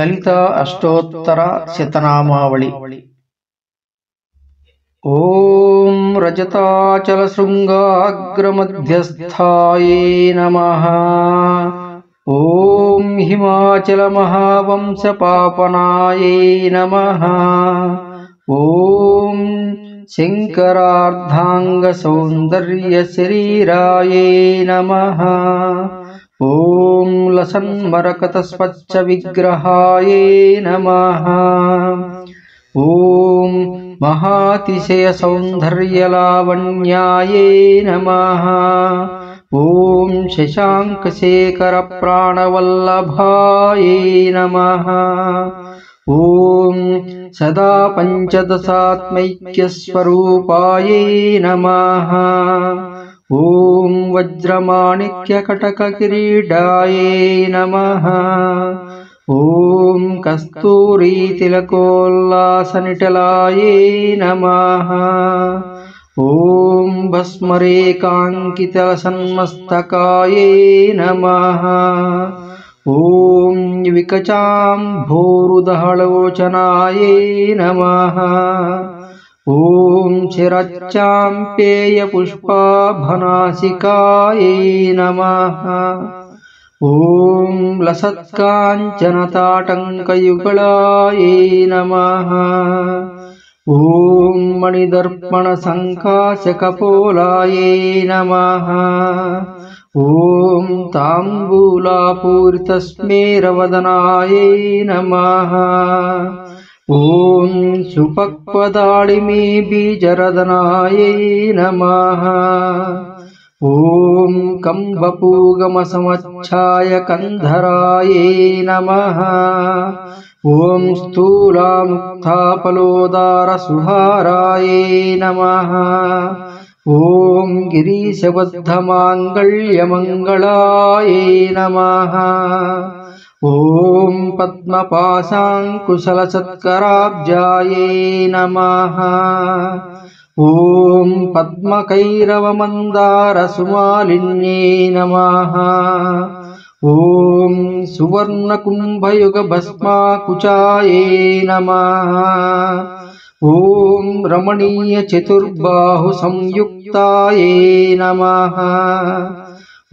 ललिता अष्टोत्तर शतनामावली। ओम रजताचल शृंगाग्रमध्यस्थाये नमः। ओम हिमाचल महावंश पापनाये नमः। ओम शंकरार्धांग सौंदर्य शरीराये नमः। ओम लसन्मरकत स्वच्छ विग्रहाये नमः। ओम महातिशय सौंदर्य लावण्याये नमः। ओम शशांक शेखर प्राणवल्लभाये नमः। ओम सदा पंचदशात्मैक्य स्वरूपाये नमः। ओम वज्रमाणिक्य कटक किरीटाये नमः। ओम कस्तूरी तिलकोल्लासनिटलाये नमः। ओम भस्मरेकांकितसन्मस्तकाये नमः। ओम विकचाम्भोरुदहलोचनाये नमः। ओम शिरच्चाम्पेय पुष्पाभनासिकाये नमः। ओम लसत्काञ्चनताटङ्कयुगलाये नमः। ओम मणिदर्पण संकाशकपोलाये नमः। ओम ताम्बूलापूरितस्मेरवदनाये नमः। ओम सुपक्वदाळिमे बीजरदनाये नमः। ओम कंबपूगमसमच्छायकन्धराये नमः। ओम स्थूलामुक्ताफलोदारसुहाराये नमः। ओम गिरीशबद्धमाङ्गल्यमङ्गलाये नमः। ओम पद्मपाशाङ्कुशलसत्कराब्जाये नमः। ओम पद्मकैरवमन्दारसुमालिन्ये नमः। ओम सुवर्णकुम्भयुगभस्माकुचाये नमः। ओम रमणीयचतुर्बाहुसंयुक्ताये नमः।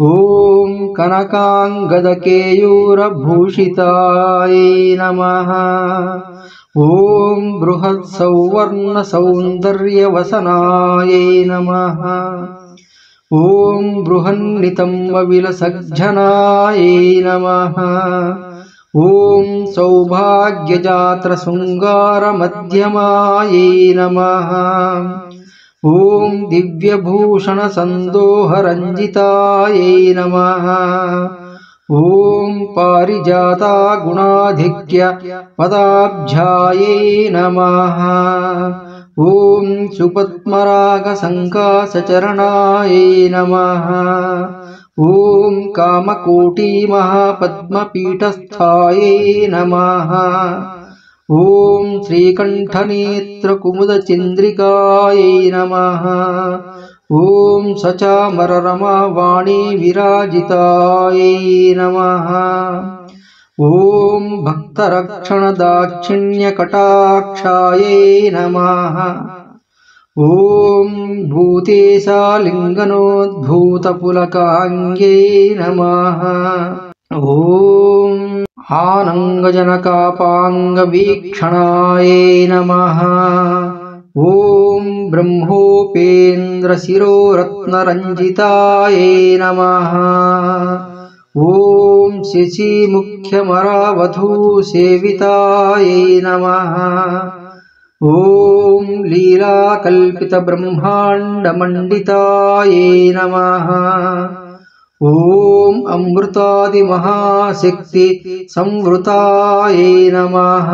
ओम कनकाङ्गदकेयूरभूषिताये नमः। ओम बृहत्सौवर्णसौन्दर्यवसनाये नमः। ओम बृहन्नितम्बविलसज्जनाये नमः। ओम सौभाग्यजात्रशृङ्गारमध्यमाये नमः। ओम दिव्यभूषणसन्दोहरञ्जिताये नमः। ओम पारिजातागुणाधिक्य पदाब्जाये नमः। ओम सुपद्मरागसङ्कासचरणाये नमः। ओम कामकोटिमहापद्मपीठस्थाये नमः। ओम श्रीकण्ठनेत्रकुमुदचन्द्रिकायै नमः। ओम सचामररमावाणी विराजितायै नमः। ओम भक्तरक्षणदाक्षिण्यकटाक्षायै नमः। ओम भूतेशालिङ्गनोद्भूतपुलकाङ्ग्यै नमः। ओम आनङ्गजनकापाङ्गवीक्षणायै नमः। ओम ब्रह्मोपेन्द्रशिरोरत्नरञ्जितायै नमः। ओम शशीमुख्यमरावधूसेवितायै नमः। ओम लीलाकल्पितब्रह्माण्डमण्डितायै नमः। ओम अमृतादिमहाशक्ति संवृतायै नमः।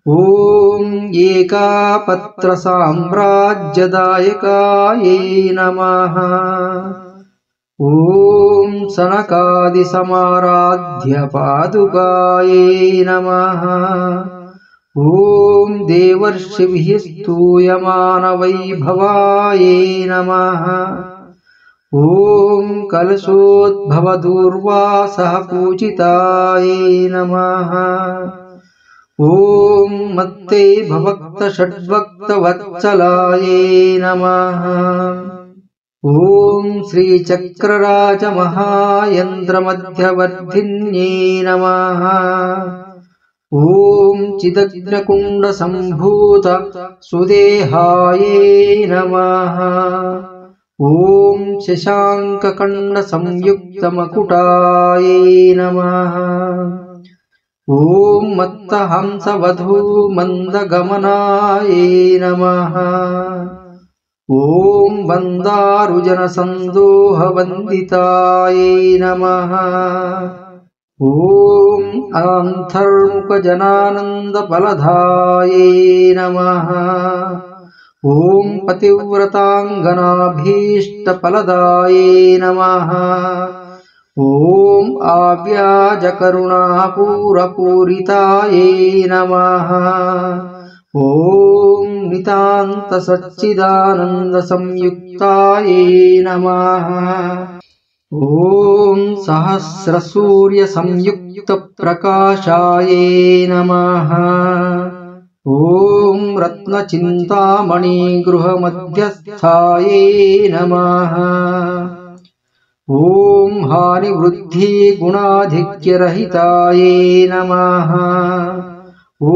ओम एकापत्रसाम्राज्यदायकायै नमः। ओम सनकादिसमाराध्यपादुकायै नमः। ओम देवर्षिभिः स्तूयमानवैभवायै नमः। ॐ कलशोद्भवदूर्वासः पूजितायै नमः। ॐ मत्ते भवक्तषड्भक्तवत्सलायै नमः। ॐ श्रीचक्रराजमहायन्द्रमध्यवर्धिन्यै नमः। ॐ चिदग्निकुण्डसम्भूत सुदेहायै नमः। ॐ शशाङ्ककण्डसंयुक्तमकुटायै नमः। ॐ मत्तहंसवधूमन्दगमनायै नमः। ॐ वन्दारुजनसन्दोहवन्दितायै नमः। ॐ अन्तर्मुखजनानन्दफलदायै नमः। ॐ पतिव्रताङ्गनाभीष्टफलदायै नमः। ॐ आव्याजकरुणापूरपूरितायै नमः। ॐ नितान्तसच्चिदानन्दसंयुक्तायै नमः। ॐ सहस्रसूर्यसंयुक्तप्रकाशायै नमः। ॐ रत्नचिन्तामणिगृहमध्यस्थायै नमः। ॐ हानिवृद्धिगुणाधिक्यरहितायै नमः। ॐ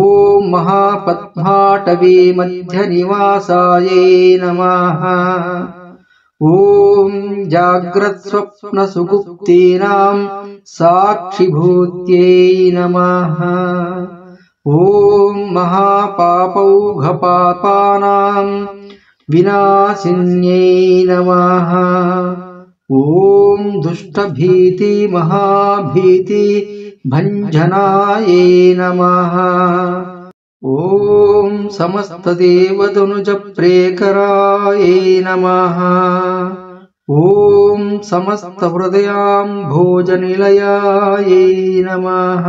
महापद्माटवी मध्यनिवासायै नमः। ॐ जाग्रत्स्वप्नसुषुप्तीनां साक्षिभूत्यै नमः। ॐ महापापौघपापानां विनाशिन्यै नमः। ॐ दुष्टभीतिमहाभीतिभञ्जनायै नमः। ॐ समस्तदेवतनुजप्रेकरायै नमः। ॐ समस्तहृदयाम्भोजनिलयायै नमः।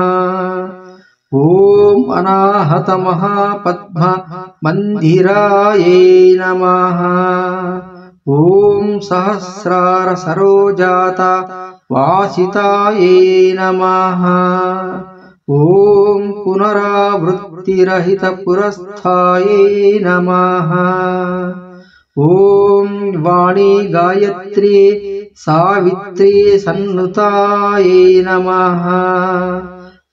ॐ अनाहतमहापद्ममन्दिरायै नमः। ॐ सहस्रारसरोजाता वासितायै नमः। ॐ पुनरावृत्तिरहितपुरस्थायै नमः। ॐ वाणी गायत्री सावित्री सन्नुतायै नमः।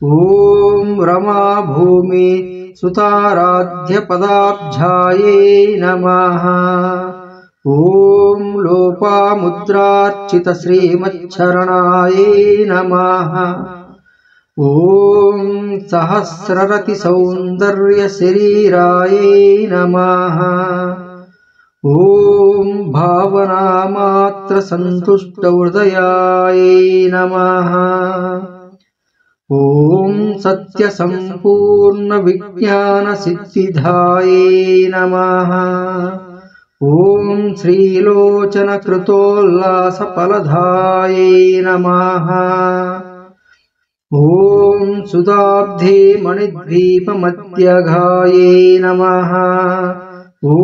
ॐ रमा भूमि सुताराध्यपदाब्जायै नमः। ॐ लोपामुद्रार्चितश्रीमच्छरणायै नमः। ॐ सहस्ररतिसौन्दर्यशरीरायै नमः। ॐ भावनामात्रसन्तुष्टहृदयायै नमः। ॐ सत्यसम्पूर्णविज्ञानसिद्धिदायै नमः। ॐ श्रीलोचनकृतोल्लासफलदायै नमः। ॐ सुधाब्धे मणिद्वीपमध्यगायै नमः। ॐ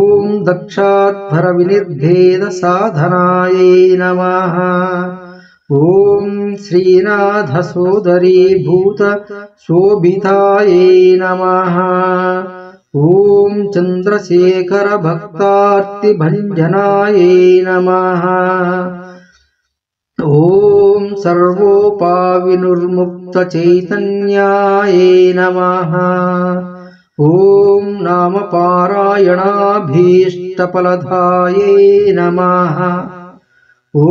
दक्षाध्वरविनिर्भेदसाधनायै नमः। ॐ श्रीनाथसोदरीभूतशोभितायै नमः। ॐ चन्द्रशेखरभक्तार्तिभञ्जनायै नमः। ॐ सर्वोपाविनुर्मुक्तचैतन्यायै नमः। ॐ नामपारायणाभीष्टफलदायै नमः। ॐ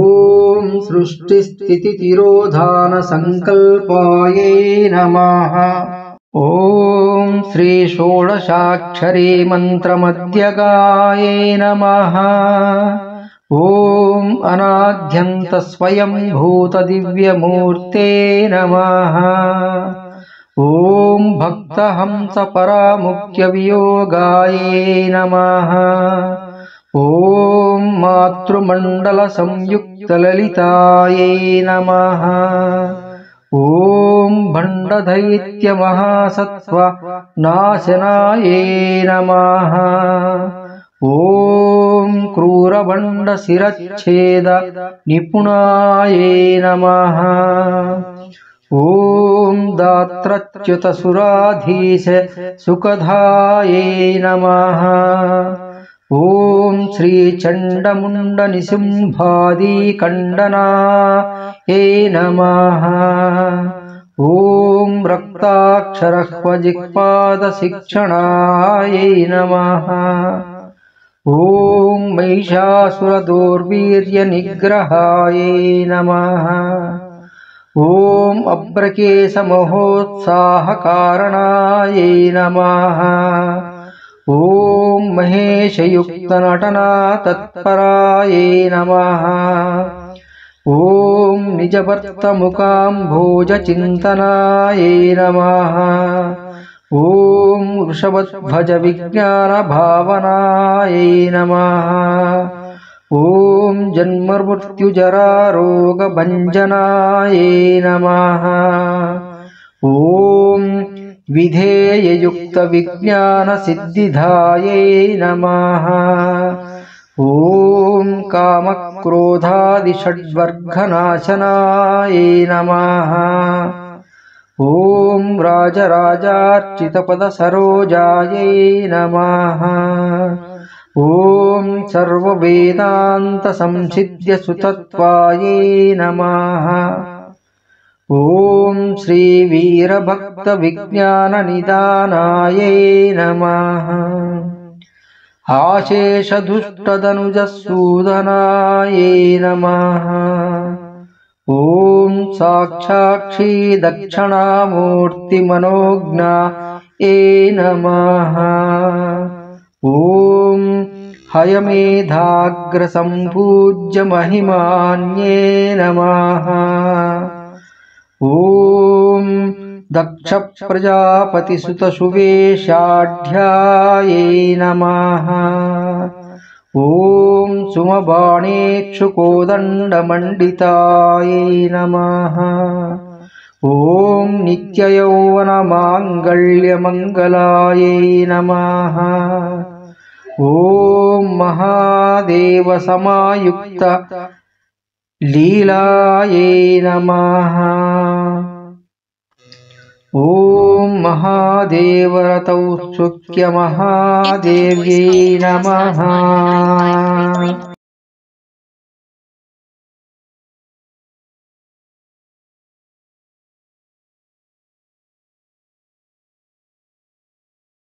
सृष्टिस्थितितिरोधानसङ्कल्पायै नमः। ॐ श्रीषोडशाक्षरी मन्त्रमध्यगायै नमः। ॐ अनाद्यन्तस्वयंभूतदिव्यमूर्ते नमः। ॐ भक्तहंसपरामुख्यवियोगायै नमः। ॐ मातृमण्डलसंयुक्तललितायै नमः। ॐ भण्डदैत्यमहासत्त्वनाशनायै नमः। ॐ क्रूरभण्डशिरच्छेद निपुणायै नमः। ॐ दात्रच्युतसुराधीश सुखदायै नमः। ॐ श्रीचण्डमुण्डनिशुम्भादिकण्डनायै नमः। ॐ रक्ताक्षरह्वजिह्वादशिक्षणायै नमः। ॐ महिषासुरदुर्वीर्यनिग्रहायै नमः। ॐ अभ्रकेशमहोत्साहकारणायै नमः। ॐ महेशयुक्तनटनातत्परायै नमः। ॐ निजभर्तमुकाम्भोजचिन्तनायै नमः। ॐ वृषभध्वजविज्ञानभावनायै नमः। ॐ जन्ममृत्युजरारोगभञ्जनायै नमः। ॐ विधेययुक्तविज्ञानसिद्धिदायै नमः। ॐ कामक्रोधादिषड्वर्गनाशनायै नमः। ॐ राजराजार्चितपदसरोजायै नमः। ॐ सर्ववेदान्तसंसिद्ध्यसुतत्वायै नमः। ॐ श्रीवीरभक्तविज्ञाननिदानायै नमः। आशेषदुष्टदनुजसूदनायै नमः। ॐ साक्षाक्षी दक्षिणामूर्तिमनोज्ञायै नमः। ॐ हयमेधाग्रसम्पूज्य महिमान्ये नमः। ॐ दक्षप्रजापतिसुतसुवेशाढ्यायै नमः। ॐ सुमबाणेक्षुकोदण्डमण्डितायै नमः। ॐ नित्ययौवनमाङ्गल्यमङ्गलायै नमः। ॐ महादेवसमायुक्त लीलायै नमः। ॐ महादेवरतौ महादेव्यै नमः।